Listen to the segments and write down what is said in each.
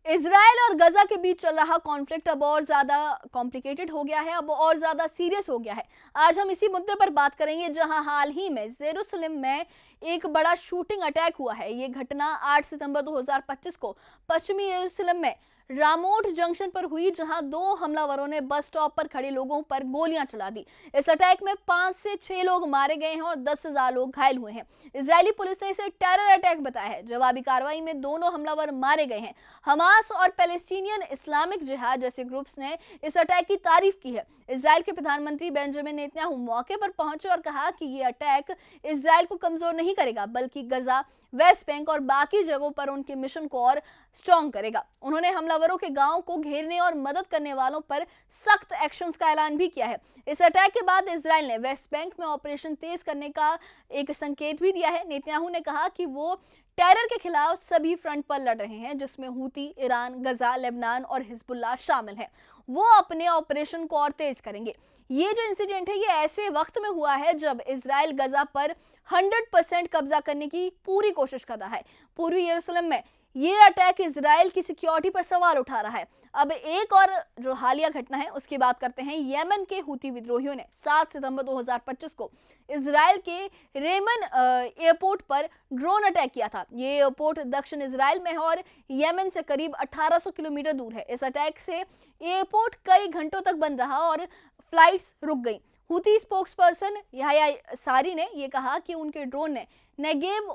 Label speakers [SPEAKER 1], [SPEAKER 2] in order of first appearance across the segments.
[SPEAKER 1] Israel और गजा के बीच चल रहा कॉन्फ्लिक्ट अब और ज्यादा कॉम्प्लिकेटेड हो गया है, अब और ज्यादा सीरियस हो गया है। आज हम इसी मुद्दे पर बात करेंगे, जहां हाल ही में जेरूसलम में एक बड़ा शूटिंग अटैक हुआ है। ये घटना 8 सितंबर 2025 को पश्चिमी जेरूसलम में रामोट जंक्शन पर हुई, जहां दो हमलावरों ने बस स्टॉप पर खड़े लोगों पर गोलियां चला दी। इस अटैक में 5 से 6 लोग मारे गए हैं और 10,000 लोग घायल हुए हैं। इजरायली पुलिस ने इसे टेरर अटैक बताया है। जवाबी कार्रवाई में दोनों हमलावर मारे गए हैं। हमास और पैलेस्टीनियन इस्लामिक जिहाद जैसे ग्रुप्स ने इस अटैक की तारीफ की है। इजराइल के प्रधानमंत्री बेंजामिन नेतन्याहू मौके पर पहुंचे और कहा कि ये अटैक इजराइल को कमजोर नहीं करेगा, बल्कि गजा, वेस्ट बैंक और बाकी जगहों पर उनके मिशन को और स्ट्रॉन्ग करेगा। उन्होंने हमलावरों के गांव को घेरने और मदद करने वालों पर सख्त एक्शंस का ऐलान भी किया है। इस अटैक के बाद इजराइल ने वेस्ट बैंक में ऑपरेशन तेज करने का एक संकेत भी दिया है। नेतन्याहू ने कहा कि वो टेरर के खिलाफ सभी फ्रंट पर लड़ रहे हैं, जिसमें हूती, ईरान, गजा, लेबनान और हिजबुल्लाह शामिल हैं। वो अपने ऑपरेशन को और तेज करेंगे। ये जो इंसिडेंट है, ये ऐसे वक्त में हुआ है जब इजराइल गजा पर 100% कब्जा करने की पूरी कोशिश कर रहा है। पूर्वी यरूशलेम में ये अटैक इजराइल की सिक्योरिटी पर सवाल उठा रहा है। अब एक और जो हालिया घटना है उसकी बात करते हैं। यमन के हूती विद्रोहियों ने 7 सितंबर 2025 को इजराइल के रेमन एयरपोर्ट पर ड्रोन अटैक किया था। ये एयरपोर्ट दक्षिण इजराइल में है और यमन से करीब 1800 किलोमीटर दूर है। इस अटैक से एयरपोर्ट कई घंटों तक बंद रहा और फ्लाइट्स रुक गई। हूती स्पोक्सपर्सन याह्या सारी ने यह कहा कि उनके ड्रोन ने नेगेव,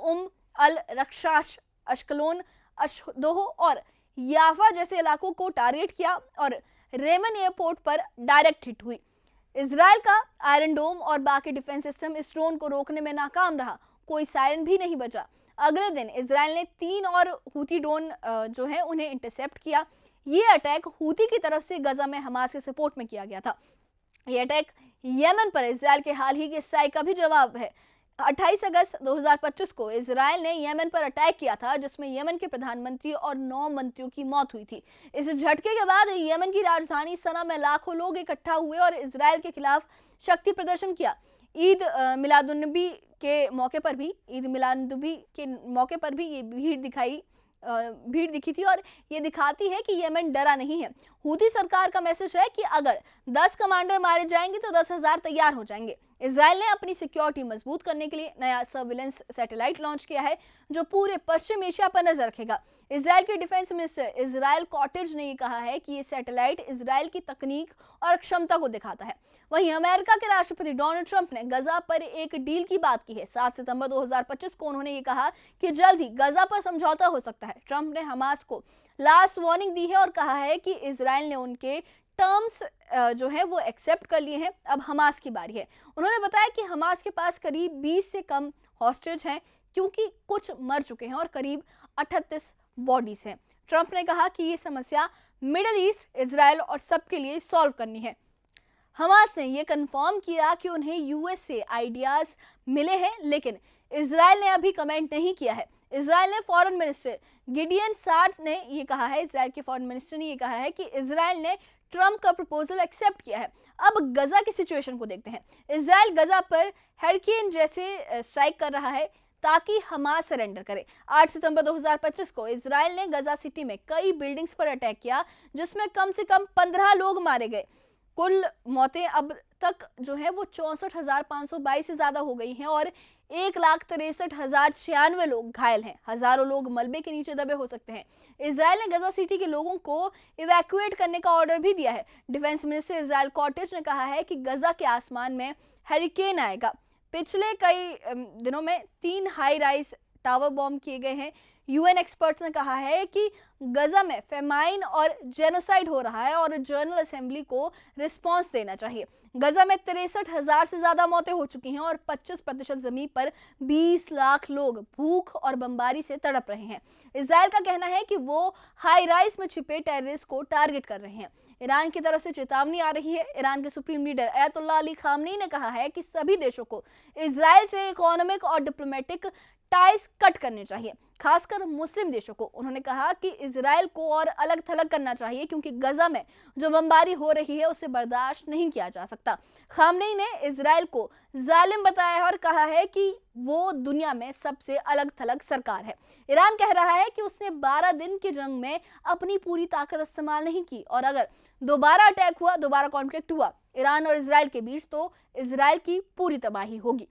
[SPEAKER 1] अल रक्षाश, अश्कलोन, अशदोह और याफा जैसे इलाकों को टारगेट किया और रेमन एयरपोर्ट पर डायरेक्ट हिट हुई। इजराइल का आयरन डोम और बाकी डिफेंस सिस्टम इस ड्रोन को रोकने में नाकाम रहा। कोई सायरन भी नहीं बचा। अगले दिन इजराइल ने 3 और हूती ड्रोन जो है उन्हें इंटरसेप्ट किया। ये अटैक हूती की तरफ से गजा में हमास के सपोर्ट में किया गया था। ये अटैक यमन पर इजराइल के हाल ही के स्ट्राइक का भी जवाब है। 28 अगस्त 2025 को इजराइल ने यमन पर अटैक किया था, जिसमें यमन के प्रधानमंत्री और 9 मंत्रियों की मौत हुई थी। इस झटके के बाद यमन की राजधानी सना में लाखों लोग इकट्ठा हुए और इजराइल के खिलाफ शक्ति प्रदर्शन किया। ईद मिलादुन्नबी के मौके पर भी ये भीड़ दिखी थी और ये दिखाती है कि यमन डरा नहीं है। हूती सरकार का मैसेज है कि अगर 10 कमांडर मारे जाएंगे तो 10,000 तैयार हो जाएंगे। इजराइल ने अपनी सिक्योरिटी मजबूत करने के लिए नया सर्विलेंस सैटेलाइट लॉन्च किया है, जो पूरे पश्चिम एशिया पर नजर रखेगा। इजराइल के डिफेंस मिनिस्टर इजराइल कॉटेज ने यह कहा है कि ये सैटेलाइट इजराइल की तकनीक और क्षमता को दिखाता है। वहीं अमेरिका के राष्ट्रपति डोनाल्ड ट्रंप ने गजा पर एक डील की बात की है। 7 सितंबर 2025 को उन्होंने ये कहा कि जल्द ही गजा पर समझौता हो सकता है। ट्रंप ने हमास को लास्ट वार्निंग दी है और कहा है कि इजराइल ने उनके टर्म्स जो है वो एक्सेप्ट कर लिए हैं। अब हमास की बारी है। उन्होंने बताया कि हमास के पास करीब 20 से कम हॉस्टेज हैं, क्योंकि कुछ मर चुके हैं और करीब 38 बॉडीज हैं। ट्रंप ने कहा कि ये समस्या मिडिल ईस्ट, इजराइल और सबके लिए सॉल्व करनी है। हमास ने यह कंफर्म किया कि उन्हें यूएस से आइडियाज मिले हैं, लेकिन इजराइल ने अभी कमेंट नहीं किया है। इजराइल ने फॉरेन मिनिस्टर गिडियन सार्ट ने यह कहा है, इजराइल के फॉरेन मिनिस्टर ने यह कहा है कि इजराइल ने ट्रंप का प्रपोजल एक्सेप्ट किया है। अब गजा की सिचुएशन को देखते हैं। इजराइल गजा पर हरिकेन जैसे स्ट्राइक कर रहा है ताकि हमास सरेंडर करे। 8 सितंबर 2025 को इजराइल ने गजा सिटी में कई बिल्डिंग्स पर अटैक किया, जिसमेमें कम से कम 15 लोग मारे गए। कुल मौतें अब तक जो है वो 64,522 से ज्यादा हो गई हैं और 1,63,096 लोग घायल हैं। हजारों लोग मलबे के नीचे दबे हो सकते हैं। इजराइल ने गजा सिटी के लोगों को इवैक्यूएट करने का ऑर्डर भी दिया है। डिफेंस मिनिस्टर इजराइल कॉटेज ने कहा है कि गजा के आसमान में हरिकेन आएगा। पिछले कई दिनों में 3 हाई राइज टावर बॉम्ब किए गए हैं। यूएन एक्सपर्ट्स ने कहा है कि गजा में फेमाइन और जेनोसाइड हो रहा है और जनरल असेंबली को रिस्पांस देना चाहिए। गजा में 63,000 से ज्यादा मौतें हो चुकी हैं और 25% जमीन पर 20 लाख लोग भूख और बमबारी से तड़प रहे हैं। इजराइल का कहना है कि वो हाई राइज में छिपे टेररिस्ट को टारगेट कर रहे हैं। ईरान की तरफ से चेतावनी आ रही है। ईरान के supreme leader Ayatollah Ali Khamenei ने कहा है कि सभी देशों को इजराइल से इकोनॉमिक और डिप्लोमेटिक टाइज कट करने चाहिए, खासकर मुस्लिम देशों को। उन्होंने कहा कि इजराइल को और अलग थलग करना चाहिए क्योंकि गजा में जो बमबारी हो रही है उसे बर्दाश्त नहीं किया जा सकता। खामनेई ने इजराइल को जालिम बताया है और कहा है कि वो दुनिया में सबसे अलग थलग सरकार है। ईरान कह रहा है कि उसने 12 दिन की जंग में अपनी पूरी ताकत इस्तेमाल नहीं की और अगर दोबारा अटैक हुआ, दोबारा कॉन्फ्लिक्ट हुआ ईरान और इजराइल के बीच, तो इजराइल की पूरी तबाही होगी।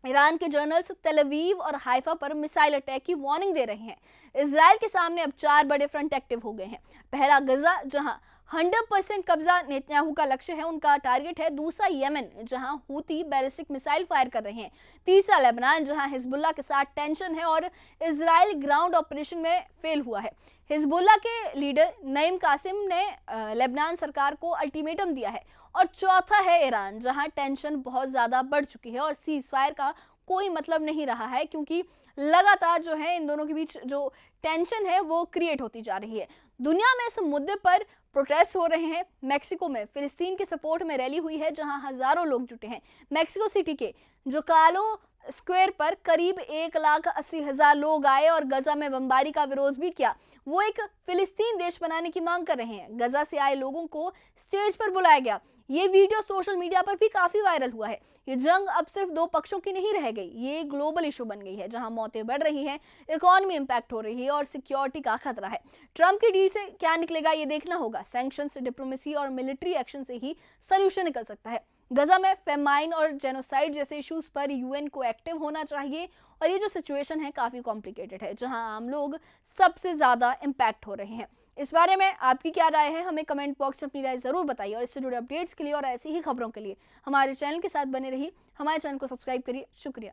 [SPEAKER 1] ईरान के जर्नल्स तेल अवीव और हाइफा पर मिसाइल अटैक की वार्निंग दे रहे हैं। इजराइल के सामने अब 4 बड़े फ्रंट एक्टिव हो गए हैं। पहला गजा, जहां 100% कब्जा नेतन्याहू का लक्ष्य है, उनका टारगेट है। दूसरा यमन, जहां हूती बैलिस्टिक मिसाइल फायर कर रहे हैं। तीसरा लेबनान, जहां हिजबुल्लाह के साथ टेंशन है और इजराइल ग्राउंड ऑपरेशन में फेल हुआ है। हिजबुल्लाह के लीडर नईम कासिम ने लेबनान सरकार को अल्टीमेटम दिया है। और चौथा है ईरान, जहां टेंशन बहुत ज्यादा बढ़ चुकी है और सीज फायर का कोई मतलब नहीं रहा है क्योंकि लगातार जो है इन दोनों के बीच जो टेंशन है वो क्रिएट होती जा रही है। दुनिया में इस मुद्दे पर प्रोटेस्ट हो रहे हैं। मेक्सिको में फिलिस्तीन के सपोर्ट में रैली हुई है जहां हजारों लोग जुटे हैं। मेक्सिको सिटी के जोकालो स्क्वायर पर करीब 1,80,000 लोग आए और गजा में बमबारी का विरोध भी किया। वो एक फिलिस्तीन देश बनाने की मांग कर रहे हैं। गजा से आए लोगों को स्टेज पर बुलाया गया। ये वीडियो सोशल मीडिया पर भी काफी वायरल हुआ है। ये जंग अब सिर्फ 2 पक्षों की नहीं रह गई, ये ग्लोबल इशू बन गई है जहां मौतें बढ़ रही हैं, इकोनॉमी इंपैक्ट हो रही है और सिक्योरिटी का खतरा है। ट्रंप की डील से क्या निकलेगा ये देखना होगा। सैंक्शंस, डिप्लोमेसी और मिलिट्री एक्शन से ही सोल्यूशन निकल सकता है। गजा में फेमाइन और जेनोसाइड जैसे इश्यूज पर यूएन को एक्टिव होना चाहिए और ये जो सिचुएशन है काफी कॉम्प्लिकेटेड है जहां आम लोग सबसे ज्यादा इंपैक्ट हो रहे हैं। इस बारे में आपकी क्या राय है, हमें कमेंट बॉक्स में अपनी राय जरूर बताइए और इससे जुड़े अपडेट्स के लिए और ऐसी ही खबरों के लिए हमारे चैनल के साथ बने रहिए। हमारे चैनल को सब्सक्राइब करिए। शुक्रिया।